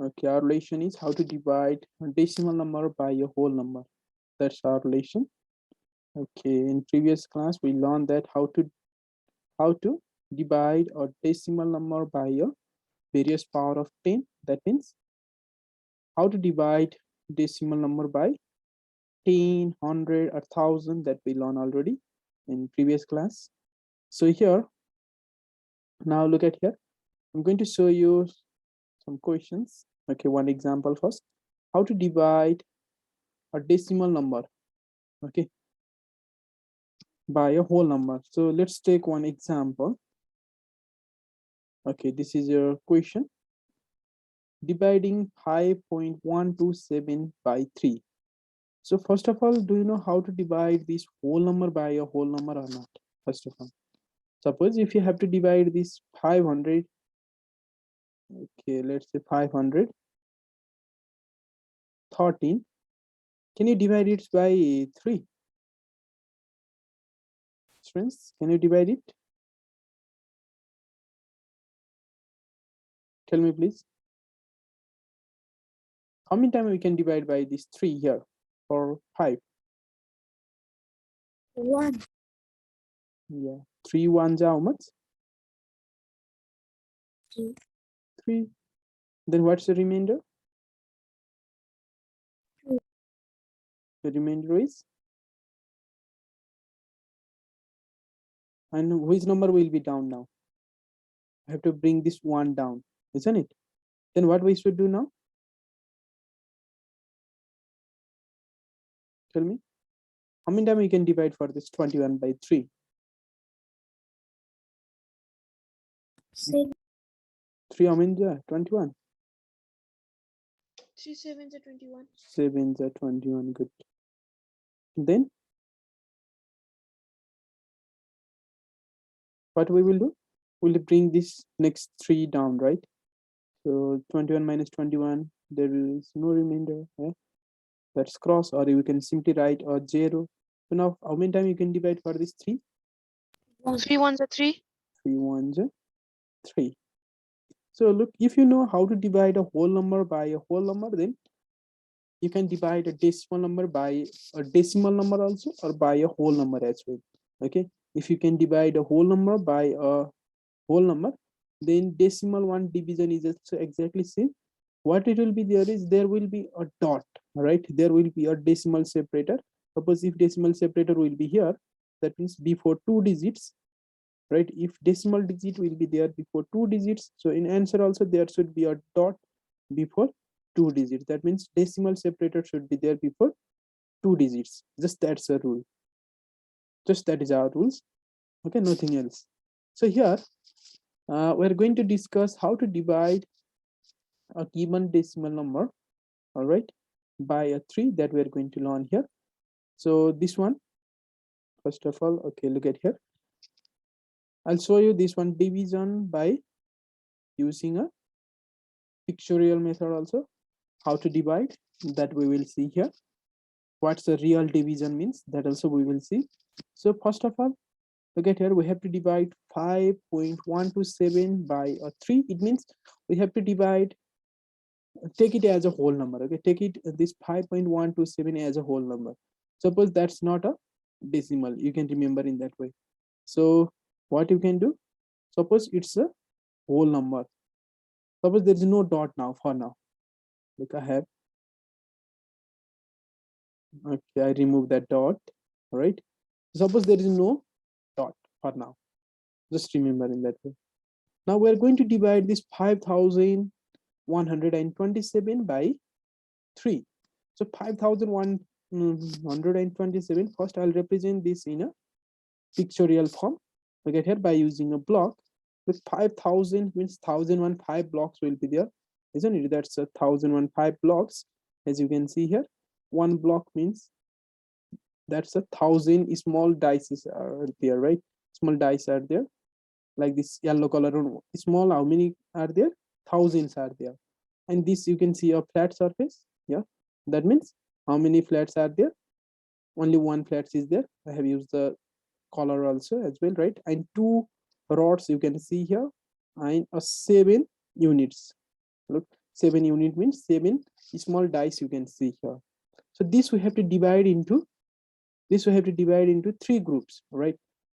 Okay, our relation is how to divide a decimal number by a whole number. That's our relation. Okay, in previous class we learned that how to divide a decimal number by a various power of 10. That means how to divide decimal number by 10, 100, or 1000, that we learned already in previous class. So here, now look at here. I'm going to show you some questions. Okay, one example first. How to divide a decimal number, okay, by a whole number. So let's take one example. Okay, this is your question. Dividing 5.127 by 3. So first of all, do you know how to divide this whole number by a whole number or not? First of all, suppose if you have to divide this 500, okay, let's say 513, can you divide it by 3? Friends, can you divide it? Tell me please. How many times we can divide by this 3 here or 5? 1. Yeah, 3 ones are how much? 3. 3. Then what's the remainder? 2. The remainder is, and which number will be down now? I have to bring this 1 down, isn't it? Then what we should do now? Tell me. How many times we can divide for this 21 by 3? 6. 3 how many are 21? 3 7s are 21. 7s are 21. Good. Then what we will do? We'll bring this next 3 down, right? So 21 minus 21, there is no remainder. Yeah? That's cross, or you can simply write a 0. So now how many times you can divide for this 3? 3 1s are 3. 3 ones are 3. So look, if you know how to divide a whole number by a whole number, then you can divide a decimal number by a decimal number also, or by a whole number as well. Okay, if you can divide a whole number by a whole number, then decimal one division is also exactly same. What it will be there is there will be a dot, right? There will be a decimal separator. Suppose if decimal separator will be here, that means before 2 digits, right? If decimal digit will be there before 2 digits, so in answer also there should be a dot before 2 digits. That means decimal separator should be there before 2 digits. Just that's a rule. Just that is our rules. Okay, nothing else. So here we're going to discuss how to divide a given decimal number, all right, by a 3, that we're going to learn here. So this one, first of all, okay, look at here. I'll show you this one, division by using a pictorial method also. How to divide, that we will see here. What's the real division means, that also we will see. So first of all, look at here, we have to divide 5.127 by a 3. It means we have to divide, take it as a whole number. Okay, take it this 5.127 as a whole number. Suppose that's not a decimal, you can remember in that way. So what you can do, suppose it's a whole number. Suppose there is no dot now for now. Look, I have, okay, I remove that dot. All right, suppose there is no dot for now, just remember in that way. Now we're going to divide this 5,127 by 3. So 5,127, first I'll represent this in a pictorial form. We get here by using a block. With 5,000 means 1,015 blocks will be there, isn't it? That's a 1,015 blocks. As you can see here, one block means that's a 1,000 small dice are there, right? Small dice are there, like this yellow color. Small, how many are there? Thousands are there. And this you can see a flat surface. Yeah, that means how many flats are there? Only one flat is there. I have used the color also as well, right? And 2 rods you can see here, and a 7 units. Look, 7 unit means 7 small dice you can see here. So this we have to divide into, three groups, right?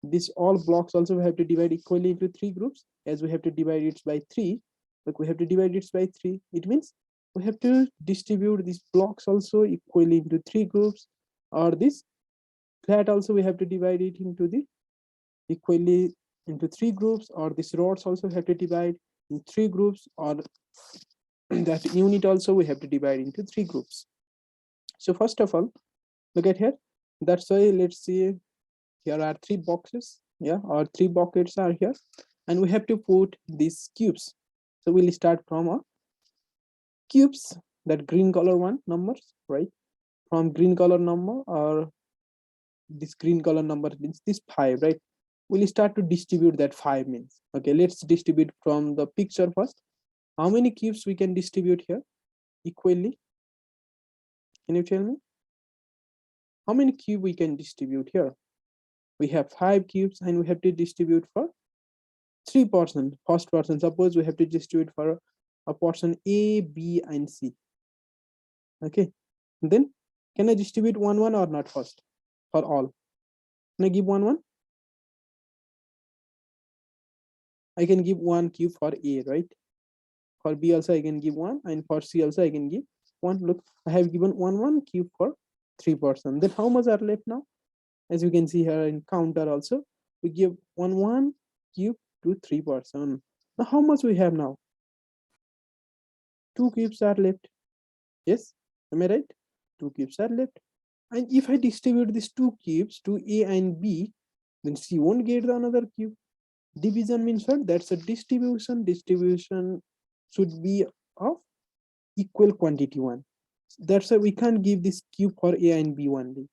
This all blocks also we have to divide equally into three groups, as we have to divide it by 3. Like we have to divide it by 3. It means we have to distribute these blocks also equally into three groups, or this flat also we have to divide it into the equally into three groups, or this rods also have to divide in three groups, or that unit also we have to divide into three groups. So first of all, look at here. That's why let's see, here are three boxes, yeah, or three buckets are here, and we have to put these cubes. So we'll start from a cubes, that green color one numbers, right? From green color number, or this green color number means this 5, right? We'll start to distribute that 5 means. Okay, let's distribute from the picture first. How many cubes we can distribute here equally? Can you tell me? How many cube we can distribute here? We have 5 cubes and we have to distribute for 3 person. First person, suppose we have to distribute for a person A, B, and C. Okay, then can I distribute 1 1 or not first for all? Can I give 1 1? I can give 1 cube for A, right? For B also I can give 1, and for C also I can give 1. Look, I have given 1 cube for 3 person. Then how much are left now? As you can see here in counter also, we give 1 cube to 3 person. Now how much we have now? 2 cubes are left. Yes, am I right? 2 cubes are left. And if I distribute these 2 cubes to A and B, then C won't get another cube. Division means what? That's a distribution. Distribution should be of equal quantity one. That's why we can't give this cube for A and B only.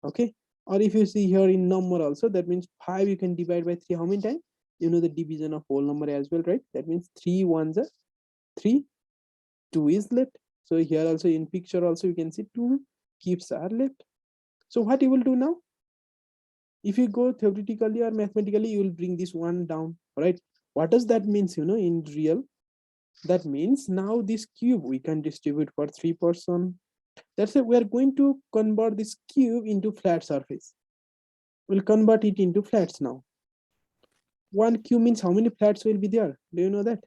Okay. Or if you see here in number also, that means 5 you can divide by 3. How many times? You know the division of whole number as well, right? That means 3 ones are 3, 2 is left. So here also in picture also you can see 2 cubes are left. So what you will do now? If you go theoretically or mathematically, you will bring this one down, right? What does that means, in real? That means now this cube we can distribute for 3 person. That's it. We are going to convert this cube into flat surface. We'll convert it into flats now. 1 cube means how many flats will be there? Do you know that?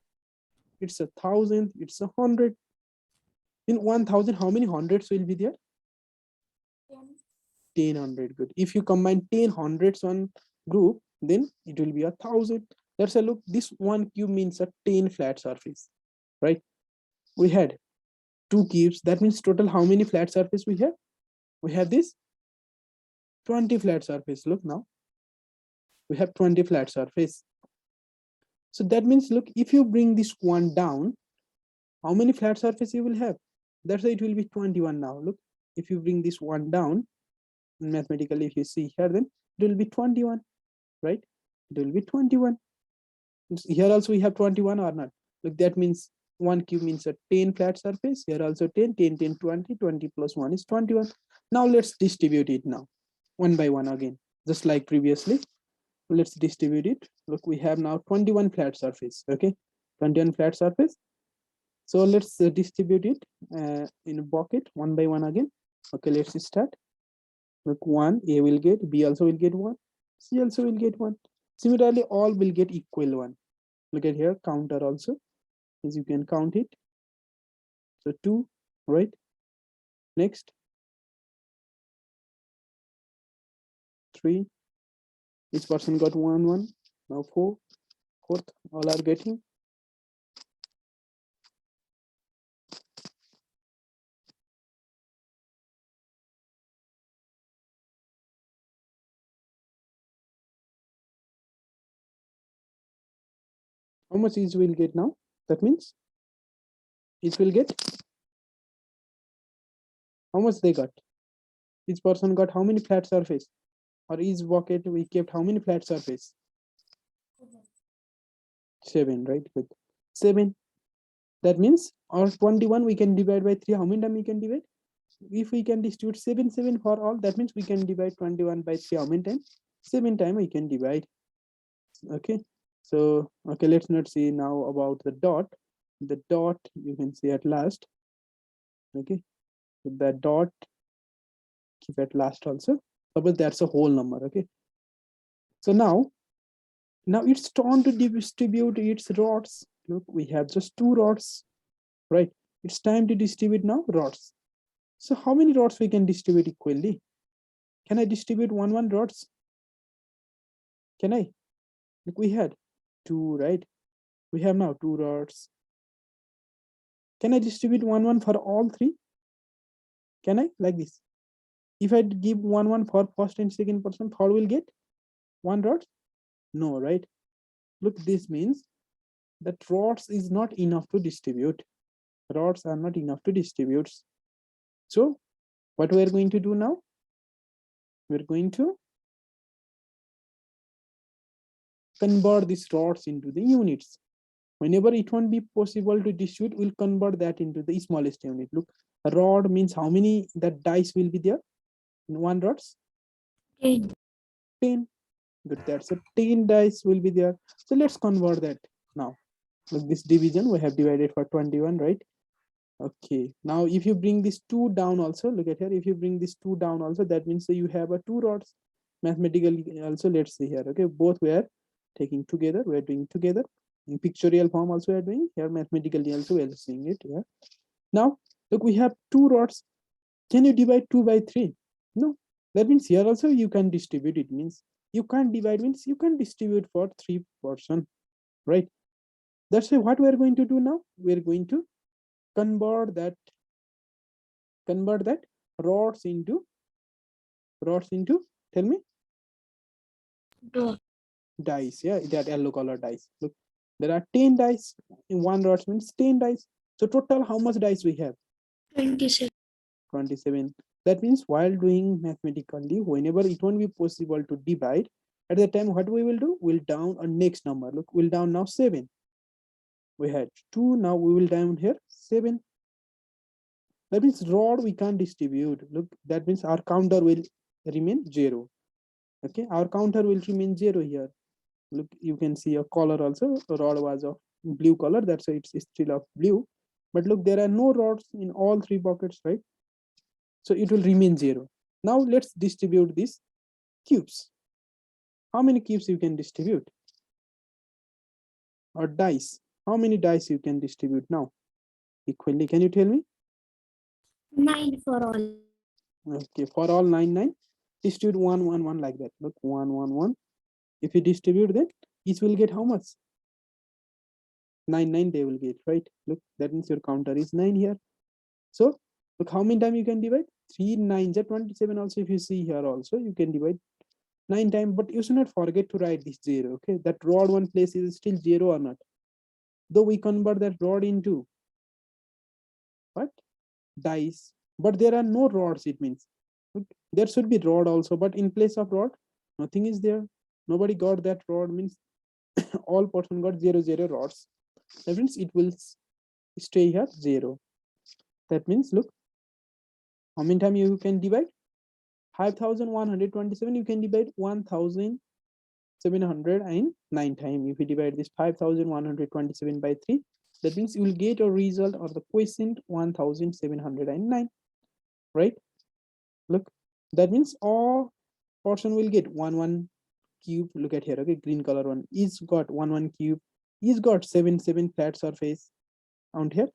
It's 1,000, it's 100. In 1,000, how many hundreds will be there? 10 hundred. Good. If you combine 10 hundreds one group, then it will be 1,000. Let's look. This 1 cube means a 10 flat surface, right? We had 2 cubes. That means total how many flat surface we have? We have this 20 flat surface. Look now. We have 20 flat surface. So that means, look, if you bring this one down, how many flat surface you will have? That's why it will be 21 now. Look, if you bring this one down, mathematically, if you see here, then it will be 21, right? It will be 21. Here also we have 21 or not. Look, that means 1 cube means a 10 flat surface. Here also 10, 10, 10, 20, 20 plus 1 is 21. Now let's distribute it now, one by one again, just like previously. Let's distribute it. Look, we have now 21 flat surface. Okay, 21 flat surface. So let's distribute it in a bucket one by one again. Okay, let's start. Look, 1, A will get, B also will get 1, C also will get 1. Similarly, all will get equal 1. Look at here, counter also, as you can count it. So 2, right? Next, 3. Each person got 1, 1. Now 4, fourth, all are getting. How much each will get now? That means each will get, how much they got? Each person got how many flat surface? Or each bucket we kept how many flat surface? 7, right? Good. 7. That means, or 21 we can divide by 3. How many times we can divide? If we can distribute 7, 7 for all, that means we can divide 21 by 3. How many times? 7 times we can divide. Okay. So, okay, let's not see now about the dot. the dot you can see at last. Okay, with that dot keep at last also. Suppose that's a whole number. Okay, so now it's turn to distribute its rods. Look, we have just two rods, right? It's time to distribute now rods. So how many rods we can distribute equally? Can I distribute one rods? Can I? Look, we had two, right? We have now two rods. Can I distribute one for all three? Can I? Like this. If I give one for first and second person, third will get one rod? No, right? Look, this means that rods is not enough to distribute. Rods are not enough to distribute. So what we are going to do now? We're going to convert these rods into the units. Whenever it won't be possible to distribute, we'll convert that into the smallest unit. Look, a rod means how many that dice will be there in one rods? 10. 10. Good, that's a 10 dice will be there. So let's convert that now. Look, this division we have divided for 21, right? Okay, now if you bring this 2 down also, look at here, if you bring this 2 down also, that means that you have a 2 rods. Mathematically also, let's see here. Okay, both we are taking together, we are doing together. In pictorial form also we are doing here, mathematically also we are seeing it here. Now look, we have 2 rods. Can you divide 2 by 3? No, that means here also you can distribute. It means you can't divide, means you can distribute for 3 person, right? That's why what we are going to do now, we are going to convert that rods into tell me Dot. dice. Yeah, that yellow color dice. Look, there are 10 dice in one rods, means 10 dice. So total how much dice we have? 27. 27. That means while doing mathematically, whenever it won't be possible to divide, at the time what we will do, we'll down a next number. Look, we'll down now 7. We had 2, now we will down here 7. That means rod we can't distribute. Look, that means our counter will remain 0. Okay, our counter will remain 0 here. Look, you can see a color also. The rod was of blue color, that's why it's still of blue. But look, there are no rods in all 3 pockets, right? So it will remain 0. Now let's distribute these cubes. How many cubes you can distribute? Or dice? How many dice you can distribute now? Equally, can you tell me? 9 for all. Okay, for all 9, distribute 1, 1, 1 like that. Look, 1, 1, 1. If you distribute that, each will get how much? 9, 9 they will get, right? Look, that means your counter is 9 here. So look how many times you can divide? 3 9s are 27 also. If you see here also, you can divide 9 times, but you should not forget to write this 0. Okay, that rod one place is still 0 or not. Though we convert that rod into what? Dice, but there are no rods, it means. Look, there should be rod also, but in place of rod, nothing is there. Nobody got that rod, means all person got 0, 0 rods. That means it will stay here 0. That means look, how many times you can divide? 5,127, you can divide 1,709 times. If you divide this 5,127 by 3, that means you will get a result or the quotient 1,709, right? Look, that means all portion will get 1 cube. Look at here, okay, green color one is got 1 cube, is got 7 flat surface. Out here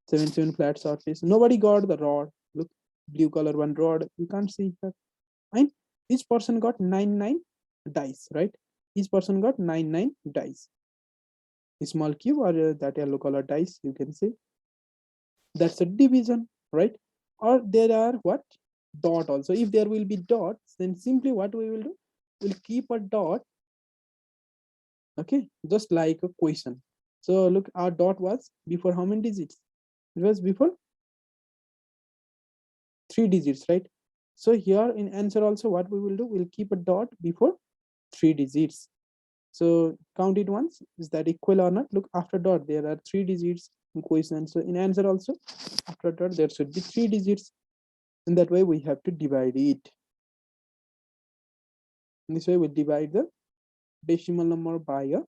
7 flat surface, nobody got the rod. Look, blue color one rod, you can't see that. And each person got 9 dice, right? Each person got 9 dice. A small cube or that yellow color dice, you can see. That's a division, right? Or there are what? Dot also. If there will be dots, then simply what we will do? We'll keep a dot, okay? Just like a question. So look, our dot was before how many digits? It was before 3 digits, right? So here in answer also, what we will do, we'll keep a dot before 3 digits. So count it once, is that equal or not? Look, after dot there are 3 digits in question. So in answer also, after dot there should be 3 digits. In that way we have to divide it. In this way we divide the decimal number by a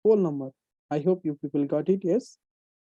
whole number. I hope you people got it. Yes.